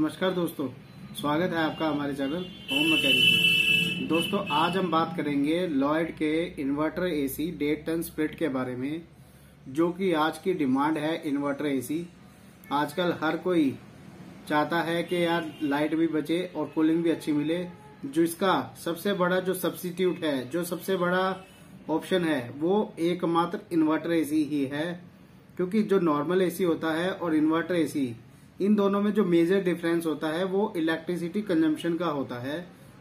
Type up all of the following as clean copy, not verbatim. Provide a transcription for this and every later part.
नमस्कार दोस्तों, स्वागत है आपका हमारे चैनल होम मैकेनिक में। दोस्तों आज हम बात करेंगे लॉयड के इन्वर्टर एसी 1.5 टन स्प्लिट के बारे में, जो कि आज की डिमांड है। इन्वर्टर एसी आजकल हर कोई चाहता है कि यार लाइट भी बचे और कूलिंग भी अच्छी मिले। जो इसका सबसे बड़ा जो सब्स्टिट्यूट है, जो सबसे बड़ा ऑप्शन है, वो एकमात्र इन्वर्टर एसी ही है। क्योंकि जो नॉर्मल एसी होता है और इन्वर्टर एसी, इन दोनों में जो मेजर डिफरेंस होता है वो इलेक्ट्रिसिटी कंजम्पशन का होता है।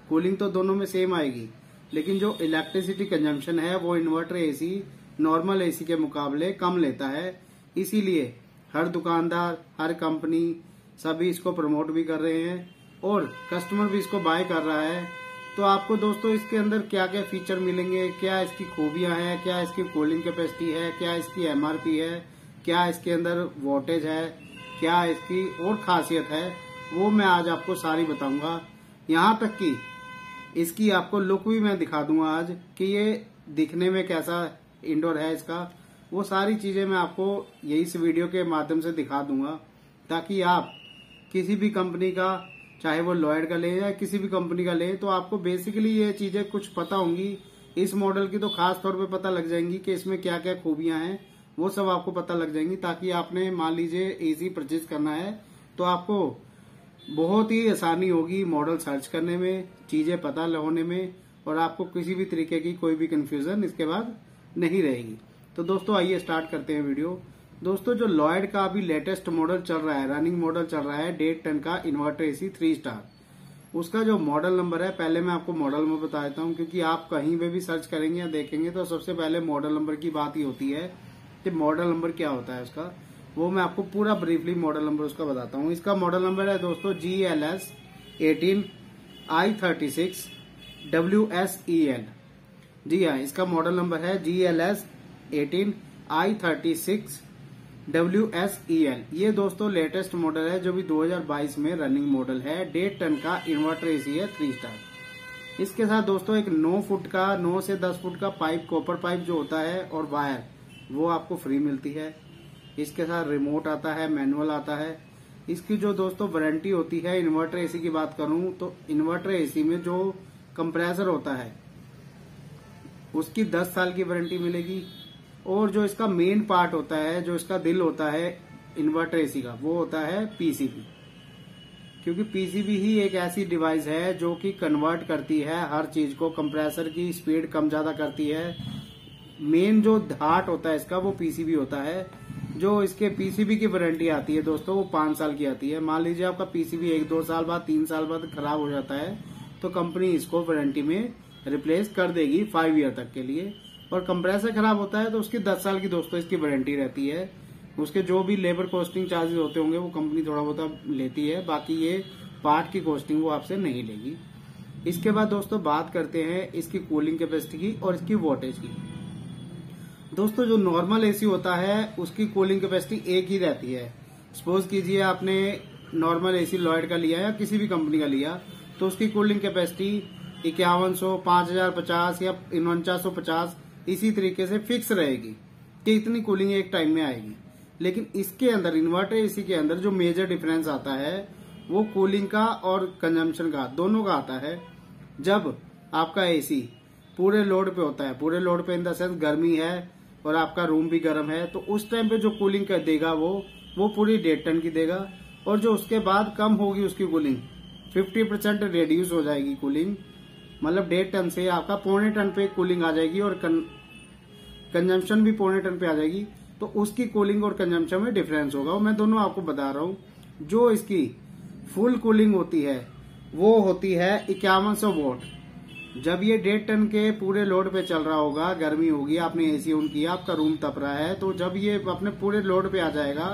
कूलिंग तो दोनों में सेम आएगी, लेकिन जो इलेक्ट्रिसिटी कंजम्पशन है वो इन्वर्टर एसी नॉर्मल एसी के मुकाबले कम लेता है। इसीलिए हर दुकानदार, हर कंपनी सभी इसको प्रमोट भी कर रहे हैं और कस्टमर भी इसको बाय कर रहा है। तो आपको दोस्तों इसके अंदर क्या क्या फीचर मिलेंगे, क्या इसकी खूबियां हैं, क्या इसकी कूलिंग कैपेसिटी है, क्या इसकी एमआरपी है, क्या इसके अंदर वोल्टेज है, क्या इसकी और खासियत है, वो मैं आज आपको सारी बताऊंगा। यहाँ तक कि इसकी आपको लुक भी मैं दिखा दूंगा आज कि ये दिखने में कैसा इंडोर है इसका। वो सारी चीजें मैं आपको यही इस वीडियो के माध्यम से दिखा दूंगा, ताकि आप किसी भी कंपनी का, चाहे वो लॉयड का लें या किसी भी कंपनी का लें, तो आपको बेसिकली ये चीजें कुछ पता होंगी। इस मॉडल की तो खास तौर पे पता लग जाएंगी कि इसमें क्या क्या खूबियां हैं, वो सब आपको पता लग जाएंगी। ताकि आपने मान लीजिए एसी परचेज करना है तो आपको बहुत ही आसानी होगी मॉडल सर्च करने में, चीजें पता होने में, और आपको किसी भी तरीके की कोई भी कंफ्यूजन इसके बाद नहीं रहेगी। तो दोस्तों आइए स्टार्ट करते हैं वीडियो। दोस्तों जो लॉयड का अभी लेटेस्ट मॉडल चल रहा है, रनिंग मॉडल चल रहा है 1.5 टन का इन्वर्टर एसी 3 स्टार, उसका जो मॉडल नंबर है, पहले मैं आपको मॉडल नंबर बता देता हूँ। क्योंकि आप कहीं पे भी सर्च करेंगे या देखेंगे तो सबसे पहले मॉडल नंबर की बात ही होती है कि मॉडल नंबर क्या होता है उसका। वो मैं आपको पूरा ब्रीफली मॉडल नंबर उसका बताता हूँ। इसका मॉडल नंबर है दोस्तों GLS 18 I36 WSEL। जी हाँ, इसका मॉडल नंबर है GLS 18 I36 WSEL। ये दोस्तों लेटेस्ट मॉडल है जो भी 2022 में रनिंग मॉडल है। 1.5 टन का इन्वर्टर एसी है 3 स्टार। इसके साथ दोस्तों एक 9 से 10 फुट का पाइप, कॉपर पाइप जो होता है, और वायर, वो आपको फ्री मिलती है। इसके साथ रिमोट आता है, मैनुअल आता है। इसकी जो दोस्तों वारंटी होती है, इन्वर्टर एसी की बात करूं तो इन्वर्टर एसी में जो कंप्रेसर होता है उसकी 10 साल की वारंटी मिलेगी। और जो इसका मेन पार्ट होता है, जो इसका दिल होता है इन्वर्टर एसी का, वो होता है पीसीबी। क्योंकि पीसीबी ही एक ऐसी डिवाइस है जो कि कन्वर्ट करती है हर चीज को, कंप्रेसर की स्पीड कम ज्यादा करती है। मेन जो हार्ट होता है इसका वो पीसीबी होता है। जो इसके पीसीबी की वारंटी आती है दोस्तों वो 5 साल की आती है। मान लीजिए आपका पीसीबी 1-2 साल बाद, 3 साल बाद खराब हो जाता है तो कंपनी इसको वारंटी में रिप्लेस कर देगी 5 ईयर तक के लिए। और कंप्रेसर खराब होता है तो उसकी 10 साल की दोस्तों इसकी वारंटी रहती है। उसके जो भी लेबर कॉस्टिंग चार्जेस होते होंगे वो कंपनी थोड़ा बहुत लेती है, बाकी ये पार्ट की कॉस्टिंग वो आपसे नहीं लेगी। इसके बाद दोस्तों बात करते हैं इसकी कूलिंग कैपेसिटी की और इसकी वोल्टेज की। दोस्तों जो नॉर्मल एसी होता है उसकी कूलिंग कैपेसिटी एक ही रहती है। सपोज कीजिए आपने नॉर्मल एसी लॉयड का लिया या किसी भी कंपनी का लिया, तो उसकी कूलिंग कैपेसिटी 5100, 5050 या 4950 इसी तरीके से फिक्स रहेगी कि इतनी कूलिंग एक टाइम में आएगी। लेकिन इसके अंदर, इन्वर्टर एसी के अंदर जो मेजर डिफरेंस आता है वो कूलिंग का और कंजम्पशन का, दोनों का आता है। जब आपका एसी पूरे लोड पे होता है, पूरे लोड पे इन द सेंस गर्मी है और आपका रूम भी गर्म है, तो उस टाइम पे जो कूलिंग कर देगा वो पूरी 1.5 टन की देगा। और जो उसके बाद कम होगी उसकी कूलिंग, 50% रिड्यूस हो जाएगी कूलिंग, मतलब 1.5 टन से आपका 0.25 टन पे कूलिंग आ जाएगी और कंजम्पशन भी 0.25 टन पे आ जाएगी। तो उसकी कूलिंग और कंजम्पशन में डिफरेंस होगा, मैं दोनों आपको बता रहा हूँ। जो इसकी फुल कूलिंग होती है वो होती है 5100 वोल्ट। जब ये 1.5 टन के पूरे लोड पे चल रहा होगा, गर्मी होगी, आपने एसी ऑन किया, आपका रूम तप रहा है, तो जब ये अपने पूरे लोड पे आ जाएगा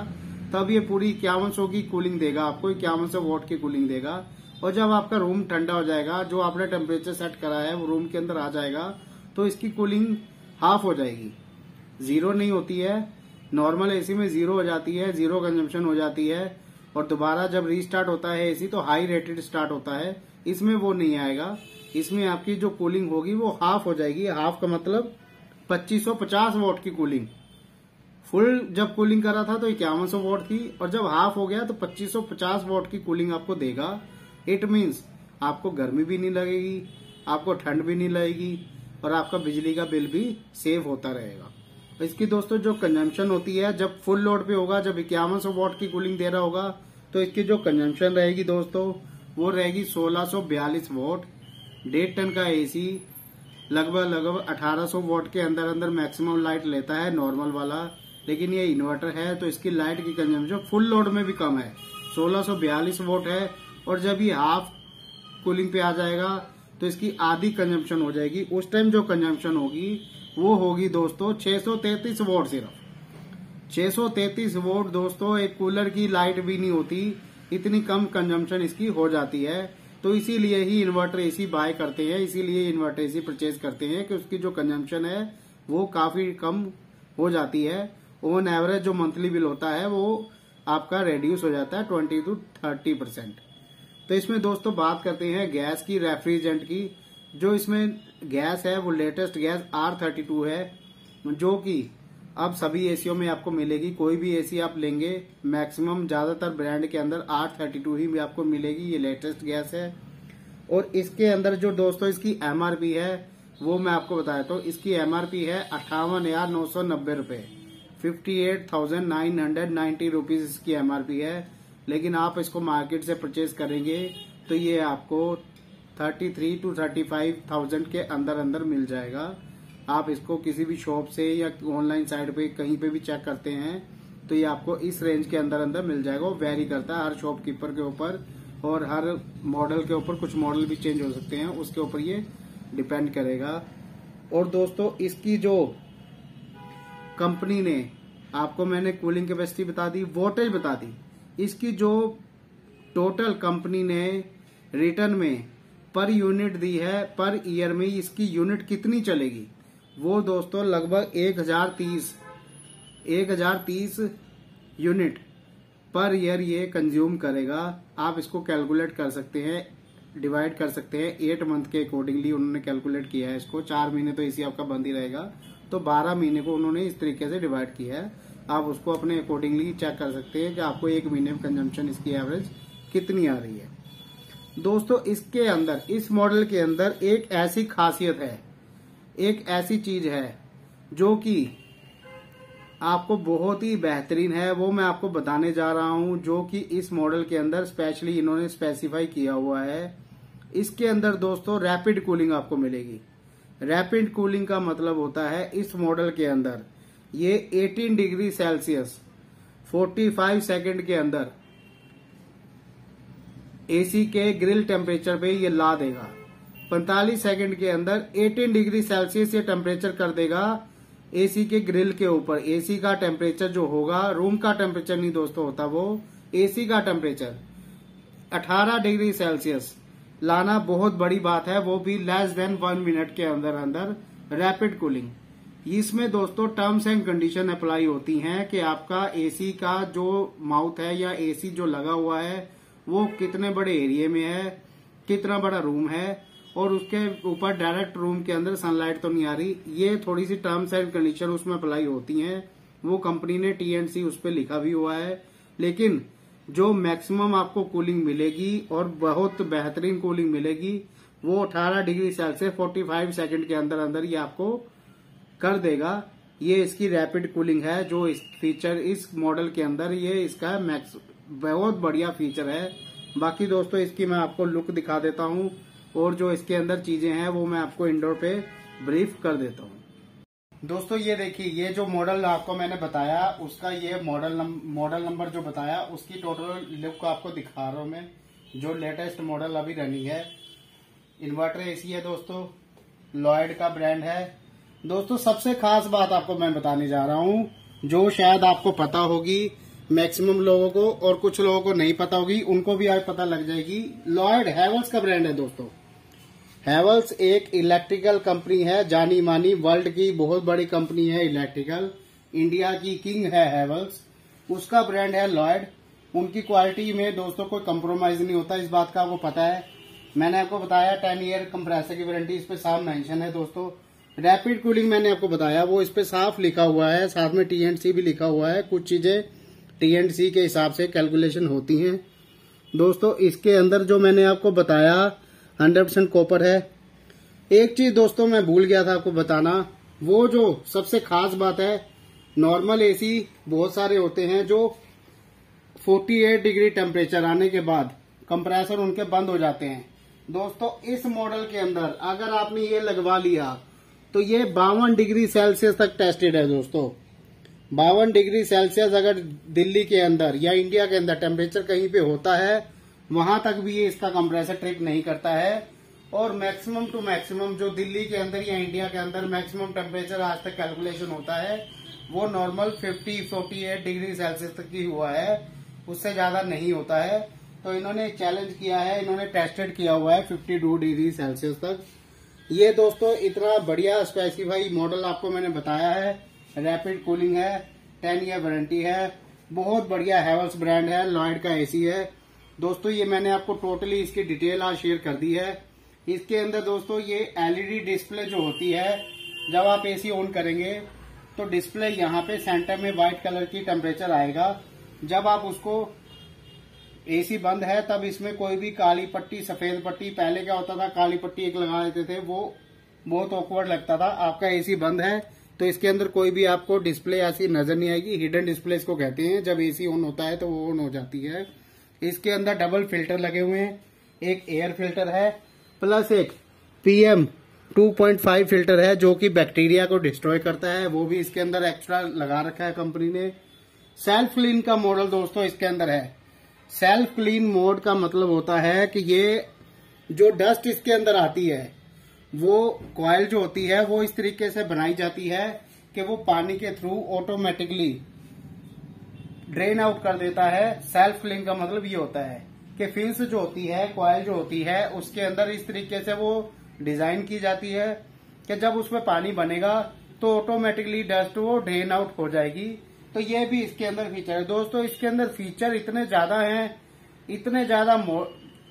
तब ये पूरी 5100 की कूलिंग देगा आपको, 5100 वोल्ट की कूलिंग देगा। और जब आपका रूम ठंडा हो जाएगा, जो आपने टेम्परेचर सेट करा है वो रूम के अंदर आ जाएगा, तो इसकी कूलिंग हाफ हो जाएगी, जीरो नहीं होती है। नॉर्मल एसी में जीरो हो जाती है, जीरो कंजम्पशन हो जाती है, और दोबारा जब रीस्टार्ट होता है एसी तो हाई रेटेड स्टार्ट होता है। इसमें वो नहीं आएगा। इसमें आपकी जो कूलिंग होगी वो हाफ हो जाएगी। हाफ का मतलब 2550 वोल्ट की कूलिंग। फुल जब कूलिंग कर रहा था तो 5100 वॉट थी, और जब हाफ हो गया तो 2550 वॉट की कूलिंग आपको देगा। इट मीन्स आपको गर्मी भी नहीं लगेगी, आपको ठंड भी नहीं लगेगी, और आपका बिजली का बिल भी सेव होता रहेगा। इसकी दोस्तों जो कंजम्पशन होती है जब फुल लोड पे होगा, जब 5100 वॉट की कूलिंग दे रहा होगा, तो इसकी जो कंजम्पशन रहेगी दोस्तों वो रहेगी 1642 वॉट। 1.5 टन का एसी लगभग 1800 वॉट के अंदर अंदर मैक्सिमम लाइट लेता है नॉर्मल वाला, लेकिन ये इन्वर्टर है तो इसकी लाइट की कंजम्पशन फुल लोड में भी कम है, 1642 वॉट है। और जब ये हाफ कूलिंग पे आ जाएगा तो इसकी आधी कंजम्पशन हो जाएगी। उस टाइम जो कंजम्पशन होगी वो होगी दोस्तों 633 वॉट। सिर्फ 633 वोल्ट दोस्तों, एक कूलर की लाइट भी नहीं होती, इतनी कम कंजम्पशन इसकी हो जाती है। तो इसीलिए ही इन्वर्टर एसी बाय करते हैं, इसीलिए इन्वर्टर एसी परचेज करते हैं कि उसकी जो कंजम्पशन है वो काफी कम हो जाती है। ऑन एवरेज जो मंथली बिल होता है वो आपका रेड्यूस हो जाता है 20 to 30%। तो इसमें दोस्तों बात करते हैं गैस की, रेफ्रिजरेंट की। जो इसमें गैस है वो लेटेस्ट गैस R32 है, जो कि अब सभी एसीओ में आपको मिलेगी। कोई भी एसी आप लेंगे मैक्सिमम ज्यादातर ब्रांड के अंदर R32 ही आपको मिलेगी, ये लेटेस्ट गैस है। और इसके अंदर जो दोस्तों इसकी MRP है वो मैं आपको बताया, तो इसकी MRP है 58,990 रुपए, 58,990 रुपीज इसकी MRP है। लेकिन आप इसको मार्केट से परचेज करेंगे तो ये आपको 33 to 35,000 के अंदर अंदर मिल जाएगा। आप इसको किसी भी शॉप से या ऑनलाइन साइट पे कहीं पे भी चेक करते हैं तो ये आपको इस रेंज के अंदर अंदर मिल जाएगा। वो वेरी करता है हर शॉपकीपर के ऊपर और हर मॉडल के ऊपर, कुछ मॉडल भी चेंज हो सकते हैं, उसके ऊपर ये डिपेंड करेगा। और दोस्तों इसकी जो कंपनी ने आपको, मैंने कूलिंग कैपेसिटी बता दी, वोल्टेज बता दी, इसकी जो टोटल कंपनी ने रिटर्न में पर यूनिट दी है, पर ईयर में इसकी यूनिट कितनी चलेगी वो दोस्तों लगभग 1030 यूनिट पर ईयर ये कंज्यूम करेगा। आप इसको कैलकुलेट कर सकते हैं, डिवाइड कर सकते हैं 8 मंथ के अकॉर्डिंगली उन्होंने कैलकुलेट किया है इसको। 4 महीने तो इसी आपका बंद ही रहेगा, तो 12 महीने को उन्होंने इस तरीके से डिवाइड किया है। आप उसको अपने अकॉर्डिंगली चेक कर सकते हैं कि आपको 1 महीने में कंजम्पशन इसकी एवरेज कितनी आ रही है। दोस्तों इसके अंदर, इस मॉडल के अंदर एक ऐसी खासियत है, एक ऐसी चीज है जो कि आपको बहुत ही बेहतरीन है, वो मैं आपको बताने जा रहा हूं, जो कि इस मॉडल के अंदर स्पेशली इन्होंने स्पेसिफाई किया हुआ है। इसके अंदर दोस्तों रैपिड कूलिंग आपको मिलेगी। रैपिड कूलिंग का मतलब होता है इस मॉडल के अंदर ये 18 डिग्री सेल्सियस 45 सेकंड के अंदर एसी के ग्रिल टेम्परेचर पे ये ला देगा। 45 सेकंड के अंदर 18 डिग्री सेल्सियस ये टेम्परेचर कर देगा एसी के ग्रिल के ऊपर। एसी का टेम्परेचर जो होगा, रूम का टेम्परेचर नहीं दोस्तों होता, वो एसी का टेम्परेचर 18 डिग्री सेल्सियस लाना बहुत बड़ी बात है, वो भी लेस देन 1 मिनट के अंदर अंदर रैपिड कूलिंग। इसमें दोस्तों टर्म्स एंड कंडीशन अप्लाई होती हैं कि आपका एसी का जो माउथ है या एसी जो लगा हुआ है वो कितने बड़े एरिया में है, कितना बड़ा रूम है, और उसके ऊपर डायरेक्ट रूम के अंदर सनलाइट तो नहीं आ रही। ये थोड़ी सी टर्म्स एंड कंडीशन उसमें अप्लाई होती हैं, वो कंपनी ने TNC उस पर लिखा भी हुआ है। लेकिन जो मैक्सिमम आपको कूलिंग मिलेगी और बहुत बेहतरीन कूलिंग मिलेगी वो 18 डिग्री सेल्सियस 45 सेकंड के अंदर अंदर ये आपको कर देगा। ये इसकी रैपिड कूलिंग है, जो इस फीचर इस मॉडल के अंदर ये इसका बहुत बढ़िया फीचर है। बाकी दोस्तों इसकी मैं आपको लुक दिखा देता हूँ और जो इसके अंदर चीजें हैं वो मैं आपको इंडोर पे ब्रीफ कर देता हूँ। दोस्तों ये देखिए, ये जो मॉडल आपको मैंने बताया उसका ये मॉडल नंबर जो बताया उसकी टोटल लुक आपको दिखा रहा हूँ मैं। जो लेटेस्ट मॉडल अभी रनिंग है, इन्वर्टर एसी है दोस्तों, लॉयड का ब्रांड है। दोस्तों सबसे खास बात आपको मैं बताने जा रहा हूँ जो शायद आपको पता होगी मैक्सिमम लोगों को, और कुछ लोगों को नहीं पता होगी, उनको भी आज पता लग जाएगी। लॉयड हैवेल्स का ब्रांड है दोस्तों। हैवेल्स एक इलेक्ट्रिकल कंपनी है, जानी मानी वर्ल्ड की बहुत बड़ी कंपनी है इलेक्ट्रिकल, इंडिया की किंग है हैवेल्स, उसका ब्रांड है लॉयड। उनकी क्वालिटी में दोस्तों कोई कंप्रोमाइज नहीं होता, इस बात का आपको पता है। मैंने आपको बताया 10 ईयर कंप्रेसर की वारंटी इस पे साफ मेंशन है दोस्तों। रैपिड कूलिंग मैंने आपको बताया, वो इस पे साफ लिखा हुआ है, साथ में T&C भी लिखा हुआ है। कुछ चीजें T&C के हिसाब से कैलकुलेशन होती हैं। दोस्तों इसके अंदर जो मैंने आपको बताया 100% कॉपर है। एक चीज दोस्तों मैं भूल गया था आपको बताना, वो जो सबसे खास बात है, नॉर्मल एसी बहुत सारे होते हैं जो 48 डिग्री टेम्परेचर आने के बाद कंप्रेसर उनके बंद हो जाते हैं। दोस्तों इस मॉडल के अंदर अगर आपने ये लगवा लिया तो ये 52 डिग्री सेल्सियस तक टेस्टेड है। दोस्तों 52 डिग्री सेल्सियस अगर दिल्ली के अंदर या इंडिया के अंदर टेम्परेचर कहीं पे होता है, वहां तक भी ये इसका कंप्रेसर ट्रिप नहीं करता है। और मैक्सिमम टू मैक्सिमम जो दिल्ली के अंदर या इंडिया के अंदर मैक्सिमम टेम्परेचर आज तक कैलकुलेशन होता है वो नॉर्मल 48 डिग्री सेल्सियस तक ही हुआ है, उससे ज्यादा नहीं होता है। तो इन्होंने चैलेंज किया है, इन्होंने टेस्टेड किया हुआ है 52 डिग्री सेल्सियस तक। ये दोस्तों इतना बढ़िया स्पेसिफाई मॉडल आपको मैंने बताया है। रैपिड कूलिंग है, 10 ईयर वारंटी है, बहुत बढ़िया हैवेल्स ब्रांड है, लॉयड का एसी है। दोस्तों ये मैंने आपको टोटली इसकी डिटेल आज शेयर कर दी है। इसके अंदर दोस्तों ये एलईडी डिस्प्ले जो होती है, जब आप एसी ऑन करेंगे तो डिस्प्ले यहाँ पे सेंटर में व्हाइट कलर की टेम्परेचर आएगा। जब आप उसको एसी बंद है तब इसमें कोई भी काली पट्टी सफेद पट्टी, पहले क्या होता था काली पट्टी एक लगा देते थे, वो बहुत ऑकवर्ड लगता था। आपका एसी बंद है तो इसके अंदर कोई भी आपको डिस्प्ले ऐसी नजर नहीं आएगी। हिडन डिस्प्ले इसको कहते हैं। जब एसी ऑन होता है तो वो ऑन हो जाती है। इसके अंदर डबल फिल्टर लगे हुए हैं, एक एयर फिल्टर है प्लस एक PM 2.5 फिल्टर है जो कि बैक्टीरिया को डिस्ट्रॉय करता है, वो भी इसके अंदर एक्स्ट्रा लगा रखा है कंपनी ने। सेल्फ क्लीन का मॉडल दोस्तों इसके अंदर है। सेल्फ क्लीन मोड का मतलब होता है कि ये जो डस्ट इसके अंदर आती है, वो कॉइल जो होती है वो इस तरीके से बनाई जाती है कि वो पानी के थ्रू ऑटोमेटिकली ड्रेन आउट कर देता है। सेल्फ क्लीन का मतलब ये होता है कि फिल्स जो होती है, कॉइल जो होती है, उसके अंदर इस तरीके से वो डिजाइन की जाती है कि जब उसमें पानी बनेगा तो ऑटोमेटिकली डस्ट वो ड्रेन आउट हो जाएगी। तो ये भी इसके अंदर फीचर है। दोस्तों इसके अंदर फीचर इतने ज्यादा हैं, इतने ज्यादा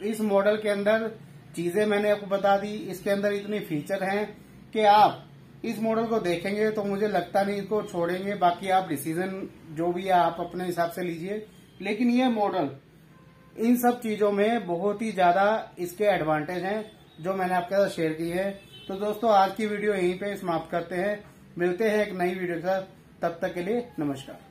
इस मॉडल के अंदर चीजें मैंने आपको बता दी, इसके अंदर इतने फीचर हैं कि आप इस मॉडल को देखेंगे तो मुझे लगता नहीं इसको छोड़ेंगे। बाकी आप डिसीजन जो भी है आप अपने हिसाब से लीजिए, लेकिन ये मॉडल इन सब चीजों में बहुत ही ज्यादा इसके एडवांटेज हैं जो मैंने आपके साथ शेयर की है। तो दोस्तों आज की वीडियो यहीं पे समाप्त करते हैं, मिलते हैं एक नई वीडियो के साथ, तब तक के लिए नमस्कार।